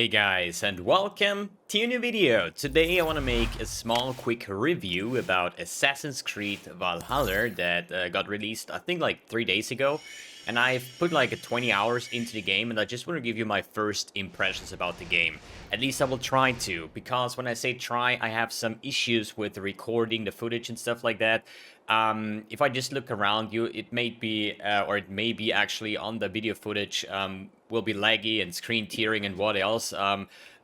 Hey guys, and welcome to a new video. Today I want to make a small quick review about Assassin's Creed Valhalla that got released I think like 3 days ago. And I've put like 20 hours into the game, and I just want to give you my first impressions about the game. At least I will try to, because when I say try, I have some issues with recording the footage and stuff like that. If I just look around you, it may be, or it may be actually on the video footage, will be laggy and screen tearing and what else.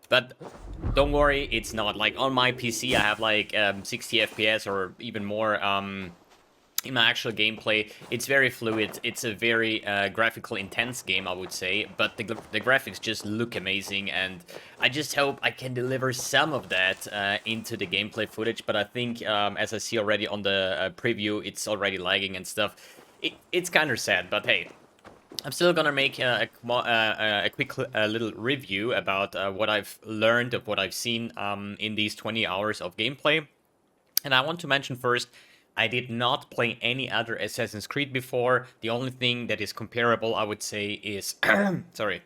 But don't worry, it's not. Like on my PC, I have like 60 FPS or even more. In my actual gameplay, it's very fluid. It's a very graphical intense game, I would say, but the graphics just look amazing, and I just hope I can deliver some of that into the gameplay footage. But I think, as I see already on the preview, it's already lagging and stuff. It's kind of sad, but hey, I'm still gonna make a quick little review about what I've learned, of what I've seen in these 20 hours of gameplay. And I want to mention first, I did not play any other Assassin's Creed before. The only thing that is comparable, I would say, is sorry,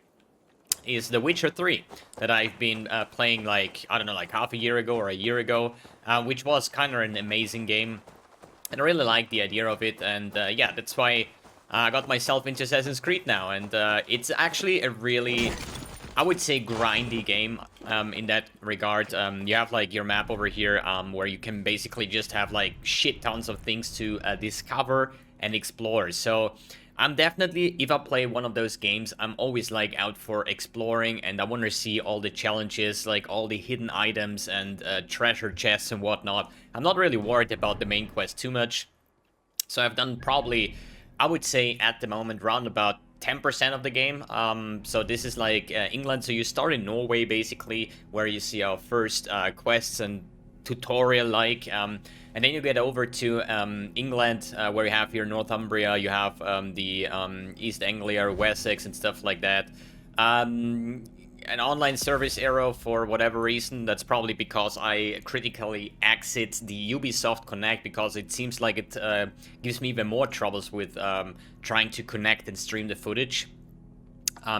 is The Witcher 3 that I've been playing like, I don't know, like half a year ago or a year ago, which was kind of an amazing game. And I really like the idea of it, and yeah, that's why I got myself into Assassin's Creed now. And it's actually a really, I would say, grindy game in that regard. You have like your map over here where you can basically just have like shit tons of things to discover and explore. So I'm definitely, if I play one of those games, I'm always like out for exploring, and I want to see all the challenges, like all the hidden items and treasure chests and whatnot. I'm not really worried about the main quest too much. So I've done probably, I would say at the moment, round about 10% of the game. So this is like England. So you start in Norway, basically, where you see our first quests and tutorial like. And then you get over to England, where you have your Northumbria, you have the East Anglia, Wessex, and stuff like that. An online service error for whatever reason. That's probably because I critically exit the Ubisoft Connect, because it seems like it gives me even more troubles with trying to connect and stream the footage.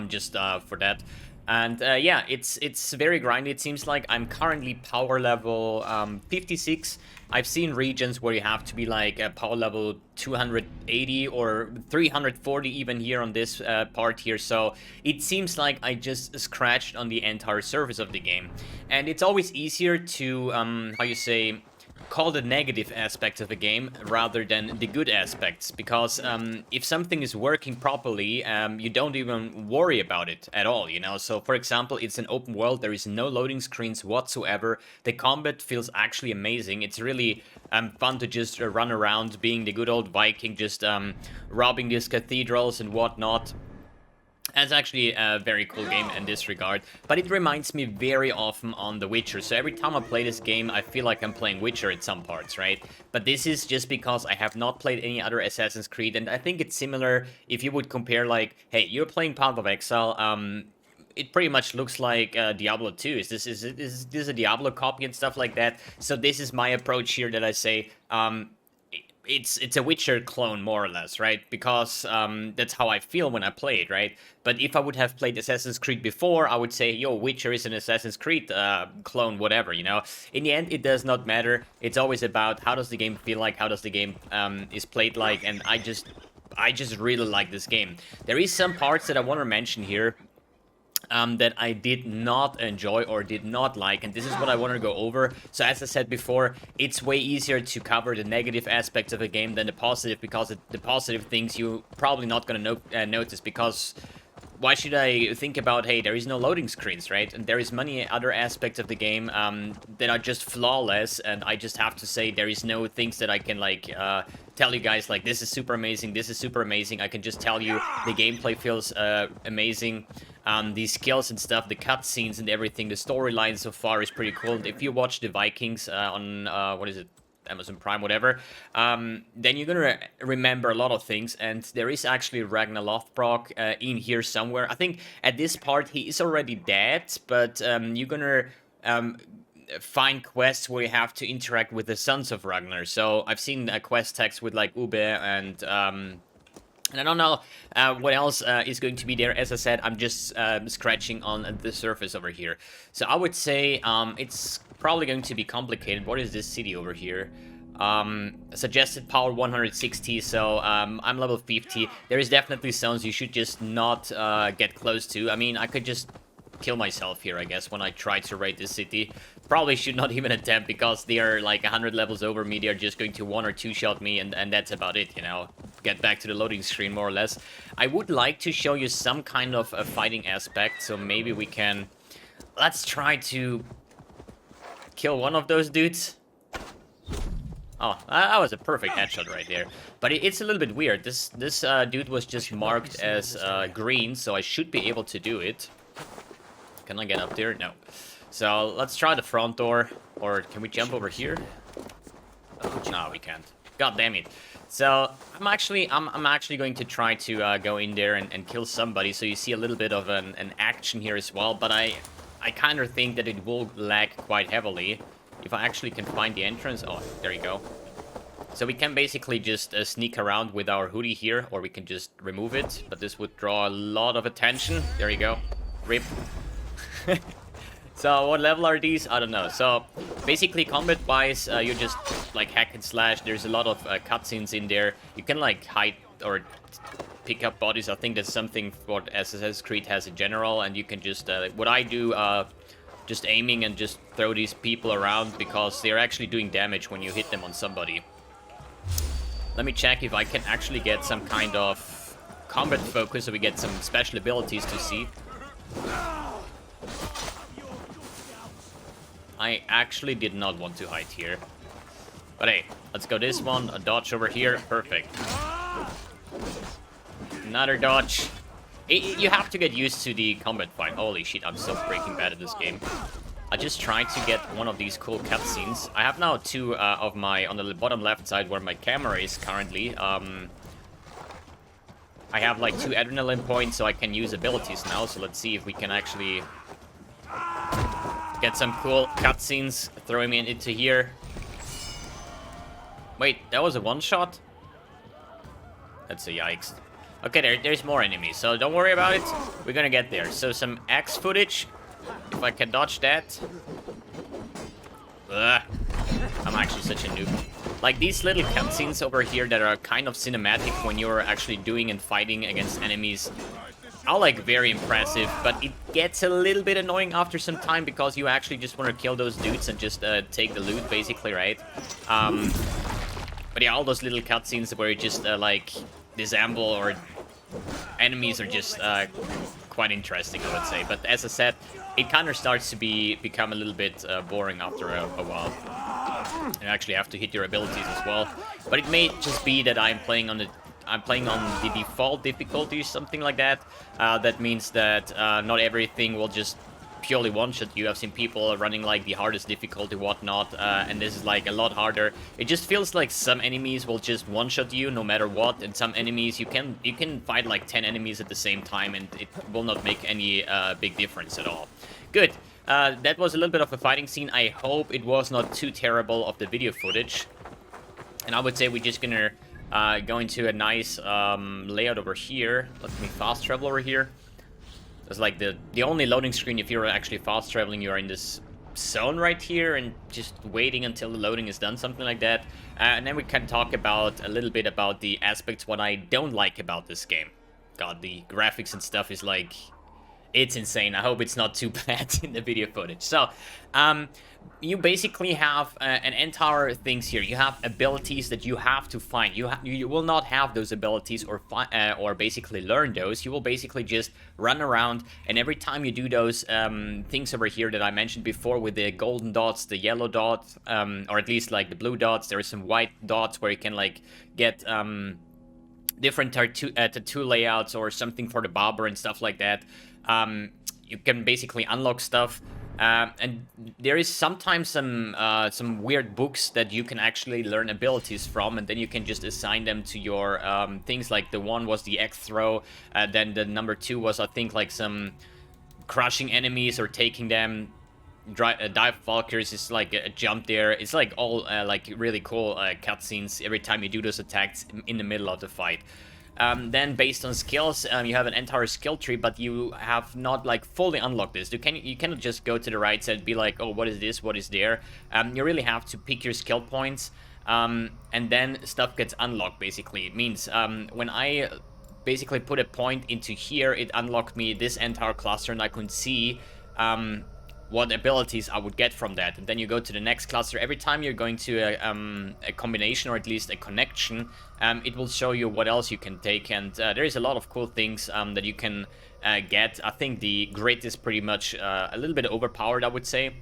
Just for that. And yeah, it's very grindy. It seems like I'm currently power level 56. I've seen regions where you have to be like power level 280 or 340 even here on this part here. So it seems like I just scratched on the entire surface of the game. And it's always easier to, how you say, call the negative aspects of a game rather than the good aspects, because if something is working properly, you don't even worry about it at all, you know. So for example, it's an open world, there is no loading screens whatsoever, the combat feels actually amazing. It's really fun to just run around being the good old Viking, just robbing these cathedrals and whatnot. It's actually a very cool game in this regard, but it reminds me very often on The Witcher. So every time I play this game, I feel like I'm playing Witcher at some parts, right? But this is just because I have not played any other Assassin's Creed, and I think it's similar if you would compare, like, hey, you're playing Path of Exile, it pretty much looks like Diablo 2. Is this a Diablo copy and stuff like that? So this is my approach here, that I say, it's a Witcher clone, more or less, right? Because that's how I feel when I play it, right? But if I would have played Assassin's Creed before, I would say, yo, Witcher is an Assassin's Creed clone, whatever, you know? In the end, it does not matter. It's always about how does the game feel like, how does the game is played like, and I just really like this game. There is some parts that I want to mention here that I did not enjoy or did not like, and this is what I want to go over. So as I said before, it's way easier to cover the negative aspects of a game than the positive, because the positive things you probably not going to notice, because why should I think about, hey, there is no loading screens, right? And there is many other aspects of the game that are just flawless, and I just have to say there is no things that I can, like, tell you guys, like, this is super amazing, this is super amazing. I can just tell you the gameplay feels amazing. The skills and stuff, the cutscenes and everything, the storyline so far is pretty cool. And if you watch the Vikings on, what is it? Amazon Prime, whatever, then you're gonna remember a lot of things, and there is actually Ragnar Lothbrok in here somewhere. I think at this part he is already dead, but you're gonna find quests where you have to interact with the sons of Ragnar. So I've seen a quest text with like Ube and And I don't know what else is going to be there. As I said, I'm just scratching on the surface over here. So I would say it's probably going to be complicated. What is this city over here? Suggested power 160, so I'm level 50. There is definitely zones you should just not get close to. I mean, I could just kill myself here, I guess, when I try to raid this city. Probably should not even attempt, because they are like 100 levels over me. They're just going to 1 or 2 shot me, and that's about it, you know. Get back to the loading screen, more or less. I would like to show you some kind of a fighting aspect, so maybe we can... Let's try to kill one of those dudes. Oh, that was a perfect headshot right there. But it's a little bit weird. This dude was just marked as green, so I should be able to do it. Can I get up there? No. So let's try the front door. Or can we jump over here? No, we can't. God damn it. So I'm actually going to try to go in there and kill somebody. So you see a little bit of an action here as well. But I kind of think that it will lag quite heavily. If I actually can find the entrance. Oh, there you go. So we can basically just sneak around with our hoodie here. Or we can just remove it. But this would draw a lot of attention. There you go. Rip. So what level are these? I don't know. So basically combat wise, you just like hack and slash. There's a lot of cutscenes in there. You can like hide or pick up bodies. I think that's something what Assassin's Creed has in general. And you can just, what I do, just aiming and just throw these people around, because they're actually doing damage when you hit them on somebody. Let me check if I can actually get some kind of combat focus, so we get some special abilities to see. I actually did not want to hide here. But hey, let's go this one. A dodge over here. Perfect. Another dodge. You have to get used to the combat fight. Holy shit, I'm so freaking bad at this game. I just tried to get one of these cool cutscenes. I have now 2 of my, on the bottom left side where my camera is currently. I have like 2 adrenaline points, so I can use abilities now. So let's see if we can actually get some cool cutscenes. Throwing me into here. Wait, that was a one-shot? That's a yikes. Okay, there's more enemies, so don't worry about it. We're gonna get there. So some X footage, if I can dodge that. Ugh. I'm actually such a noob. Like these little cutscenes over here that are kind of cinematic when you're actually doing and fighting against enemies are like very impressive, but it gets a little bit annoying after some time, because you actually just want to kill those dudes and just take the loot, basically, right? But yeah, all those little cutscenes where you just like disassemble or enemies are just quite interesting, I would say. But as I said, it kind of starts to become a little bit boring after a while. You actually have to hit your abilities as well. But it may just be that I'm playing on the default difficulty or something like that. That means that not everything will just purely one-shot you. I've seen people running like the hardest difficulty, whatnot, and this is like a lot harder. It just feels like some enemies will just one-shot you no matter what, and some enemies you can fight like 10 enemies at the same time, and it will not make any big difference at all. Good. That was a little bit of a fighting scene. I hope it was not too terrible of the video footage. And I would say we're just gonna go into a nice layout over here. Let me fast travel over here. It's like the only loading screen if you're actually fast traveling. You are in this zone right here and just waiting until the loading is done, something like that. And then we can talk about a little bit about the aspects what I don't like about this game. God, the graphics and stuff is like, it's insane. I hope it's not too bad in the video footage. So, you basically have an entire things here. You have abilities that you have to find. You will not have those abilities or basically learn those. You will basically just run around, and every time you do those things over here that I mentioned before with the golden dots, the yellow dots, or at least like the blue dots, there are some white dots where you can like get different tattoo layouts or something for the barber and stuff like that. You can basically unlock stuff, and there is sometimes some weird books that you can actually learn abilities from, and then you can just assign them to your things. Like the one was the X throw, then the number 2 was, I think, like some crushing enemies or taking them. Dive Valkyries is like a jump there. It's like all like really cool cutscenes every time you do those attacks in the middle of the fight. Then based on skills, you have an entire skill tree, but you have not like fully unlocked this. You cannot just go to the right side and be like, oh, what is this, what is there? You really have to pick your skill points, and then stuff gets unlocked. Basically, it means when I basically put a point into here, it unlocked me this entire cluster, and I could see what abilities I would get from that. And then you go to the next cluster. Every time you're going to a combination, or at least a connection, it will show you what else you can take. And there is a lot of cool things that you can get. I think the grid is pretty much a little bit overpowered, I would say.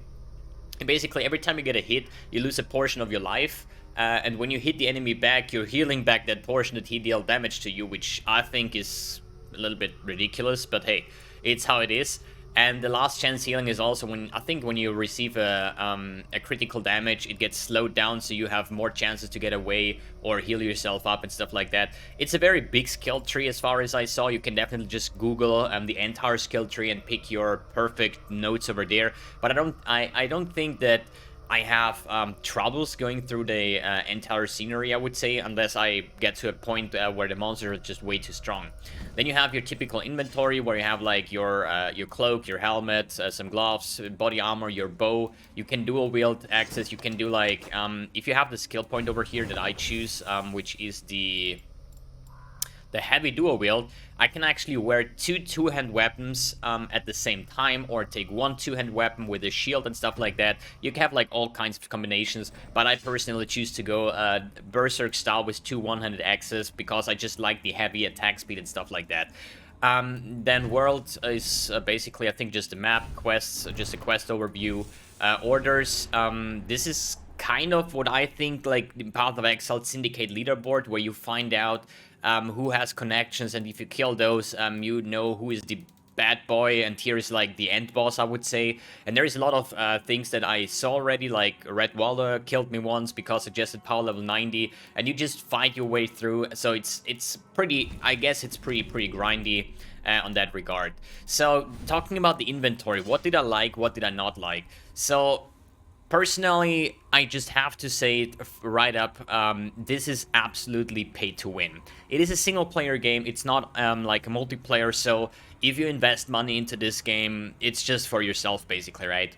And basically, every time you get a hit, you lose a portion of your life. And when you hit the enemy back, you're healing back that portion that he dealt damage to you, which I think is a little bit ridiculous, but hey, it's how it is. And the last chance healing is also when you receive a critical damage, it gets slowed down, so you have more chances to get away or heal yourself up and stuff like that. It's a very big skill tree as far as I saw. You can definitely just Google the entire skill tree and pick your perfect notes over there. But I don't think that I have troubles going through the entire scenery, I would say, unless I get to a point where the monsters are just way too strong. Then you have your typical inventory, where you have like your cloak, your helmet, some gloves, body armor, your bow. You can dual wield access. You can do like if you have the skill point over here that I choose, which is the heavy dual wield, I can actually wear two-hand weapons at the same time, or take one two-hand weapon with a shield and stuff like that. You can have like all kinds of combinations, but I personally choose to go berserk style with two one-handed axes, because I just like the heavy attack speed and stuff like that. Then world is basically, I think, just a map, quests, just a quest overview, orders. This is kind of what I think like the Path of Exile Syndicate leaderboard, where you find out who has connections, and if you kill those, you know who is the bad boy, and here is like the end boss, I would say. And there is a lot of things that I saw already, like Red Waller killed me once because suggested power level 90, and you just fight your way through. So it's pretty, I guess it's pretty grindy on that regard. So talking about the inventory, what did I like, what did I not like? So personally, I just have to say it right up, this is absolutely pay to win. It is a single player game, it's not like a multiplayer, so if you invest money into this game, it's just for yourself basically, right?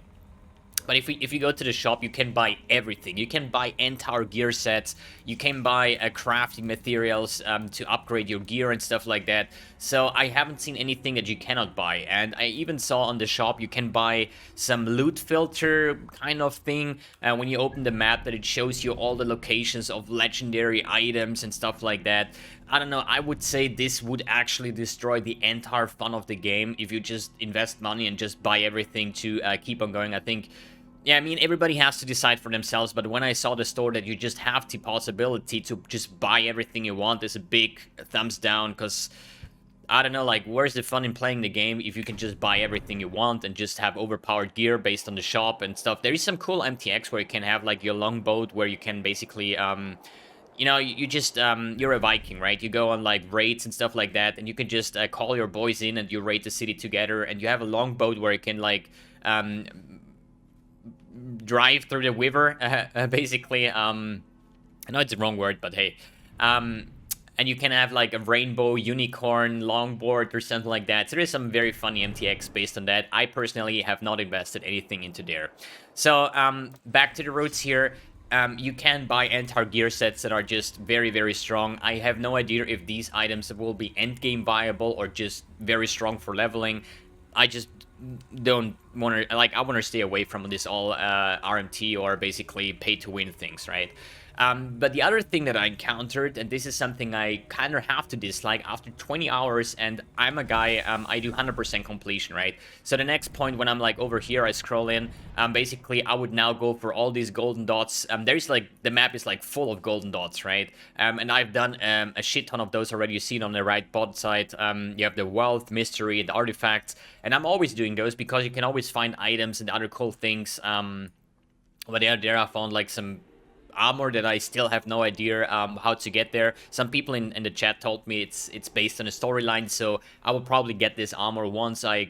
But if you go to the shop, you can buy everything. You can buy entire gear sets. You can buy crafting materials to upgrade your gear and stuff like that. So I haven't seen anything that you cannot buy. And I even saw on the shop you can buy some loot filter kind of thing. When you open the map, that it shows you all the locations of legendary items and stuff like that. I don't know, I would say this would actually destroy the entire fun of the game if you just invest money and just buy everything to keep on going. I think, yeah, I mean, everybody has to decide for themselves, but when I saw the store that you just have the possibility to just buy everything you want, is a big thumbs down, because I don't know, like, where's the fun in playing the game if you can just buy everything you want and just have overpowered gear based on the shop and stuff. There is some cool MTX where you can have, like, your longboat, where you can basically, you know, you just, you're a Viking, right? You go on, like, raids and stuff like that, and you can just call your boys in and you raid the city together, and you have a longboat where you can, like, drive through the river, basically. I know it's the wrong word, but hey. And you can have like a rainbow unicorn longboard or something like that. So there's some very funny MTX based on that. I personally have not invested anything into there. So back to the roots here. You can buy entire gear sets that are just very strong. I have no idea if these items will be endgame viable or just very strong for leveling. I just don't want to, like, I want to stay away from this all RMT or basically pay to win things, right? But the other thing that I encountered, and this is something I kind of have to dislike, after 20 hours, and I'm a guy, I do 100% completion, right? So the next point when I'm like over here, I scroll in, basically I would now go for all these golden dots. There's like, the map is like full of golden dots, right? And I've done a shit ton of those already. You see it on the right bottom side. You have the wealth, mystery, and artifacts, and I'm always doing those because you can always find items and other cool things. But there I found like some armor that I still have no idea how to get there. Some people in the chat told me it's based on a storyline, so I will probably get this armor once I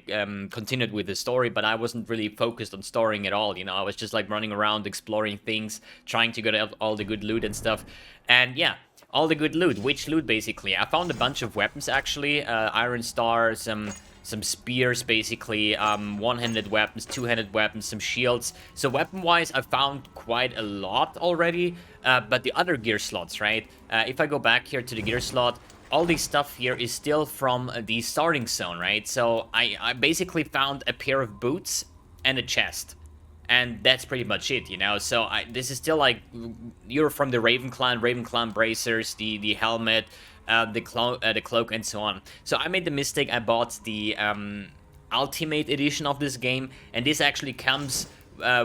continued with the story, but I wasn't really focused on storing at all, you know. I was just like running around exploring things, trying to get all the good loot and stuff. And yeah, all the good loot. Witch loot, basically. I found a bunch of weapons, actually. Iron Star, some spears, basically, one-handed weapons, two-handed weapons, some shields. So weapon-wise, I found quite a lot already, but the other gear slots, right? If I go back here to the gear slot, all this stuff here is still from the starting zone, right? So I basically found a pair of boots and a chest. And that's pretty much it, you know. So this is still like, you're from the Raven Clan bracers, the helmet, the cloak, and so on. So I made the mistake. I bought the Ultimate Edition of this game, and this actually comes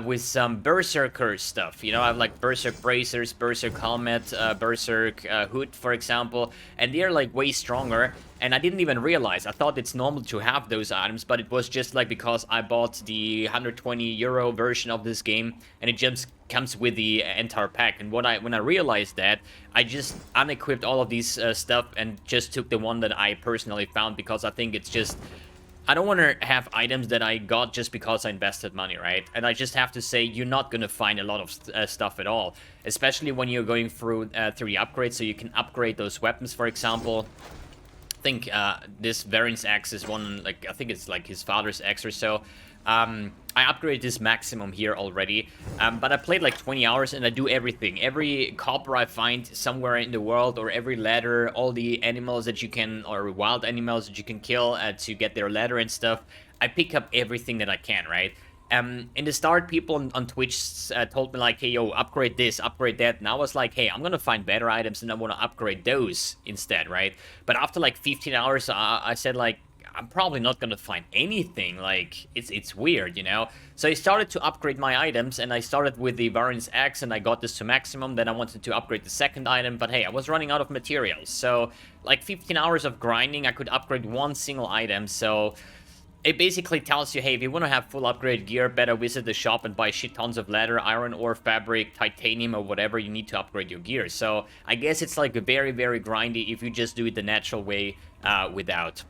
with some Berserker stuff. You know, I have like Berserk bracers, Berserk helmet, Berserk hood, for example, and they're like way stronger. And I didn't even realize. I thought it's normal to have those items, but it was just like because I bought the 120 euro version of this game, and it just comes with the entire pack. And when I realized that, I just unequipped all of these stuff and just took the one that I personally found, because I think it's just, I don't want to have items that I got just because I invested money, right? And I just have to say, you're not going to find a lot of stuff at all, especially when you're going through the upgrades. So you can upgrade those weapons, for example. I think this Variance axe is one, like, I think it's like his father's axe or so. I upgraded this maximum here already, but I played like 20 hours and I do everything. Every copper I find somewhere in the world, or every ladder, all the animals that you can, or wild animals that you can kill to get their ladder and stuff. I pick up everything that I can, right? In the start, people on Twitch told me like, hey, yo, upgrade this, upgrade that. And I was like, hey, I'm gonna find better items and I want to upgrade those instead, right? But after like 15 hours, I said like, I'm probably not gonna find anything. Like, it's weird, you know? So I started to upgrade my items, and I started with the Variance Axe, and I got this to maximum. Then I wanted to upgrade the second item, but hey, I was running out of materials. So, like 15 hours of grinding, I could upgrade one single item. So it basically tells you, hey, if you want to have full upgrade gear, better visit the shop and buy shit tons of leather, iron ore, fabric, titanium, or whatever you need to upgrade your gear. So I guess it's like very, very grindy if you just do it the natural way without.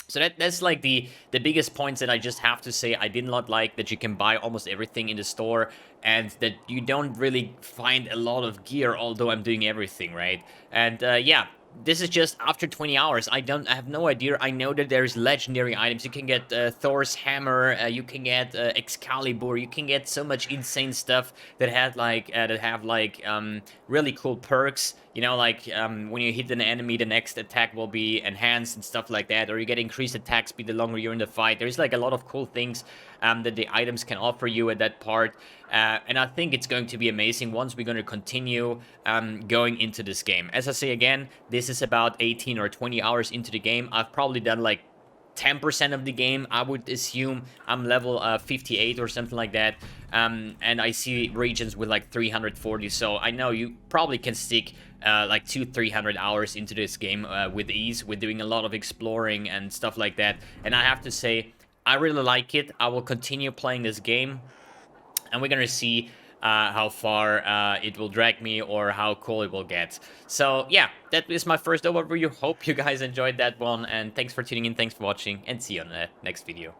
So that's like the biggest points that I just have to say I did not like, that you can buy almost everything in the store, and that you don't really find a lot of gear, although I'm doing everything, right? And yeah, this is just after 20 hours. I have no idea. I know that there's legendary items. You can get Thor's hammer, you can get Excalibur, you can get so much insane stuff that have like really cool perks. You know, like when you hit an enemy, the next attack will be enhanced and stuff like that, or you get increased attack speed the longer you're in the fight. There's like a lot of cool things that the items can offer you at that part, and I think it's going to be amazing once we're going to continue going into this game. As I say again, this is about 18 or 20 hours into the game. I've probably done like 10% of the game. I would assume I'm level 58 or something like that, and I see regions with like 340, so I know you probably can stick like 200-300 hours into this game with ease, with doing a lot of exploring and stuff like that. And I have to say, I really like it. I will continue playing this game, and we're gonna see how far it will drag me, or how cool it will get. So yeah, that is my first overview. Hope you guys enjoyed that one, and thanks for tuning in, thanks for watching, and see you on the next video.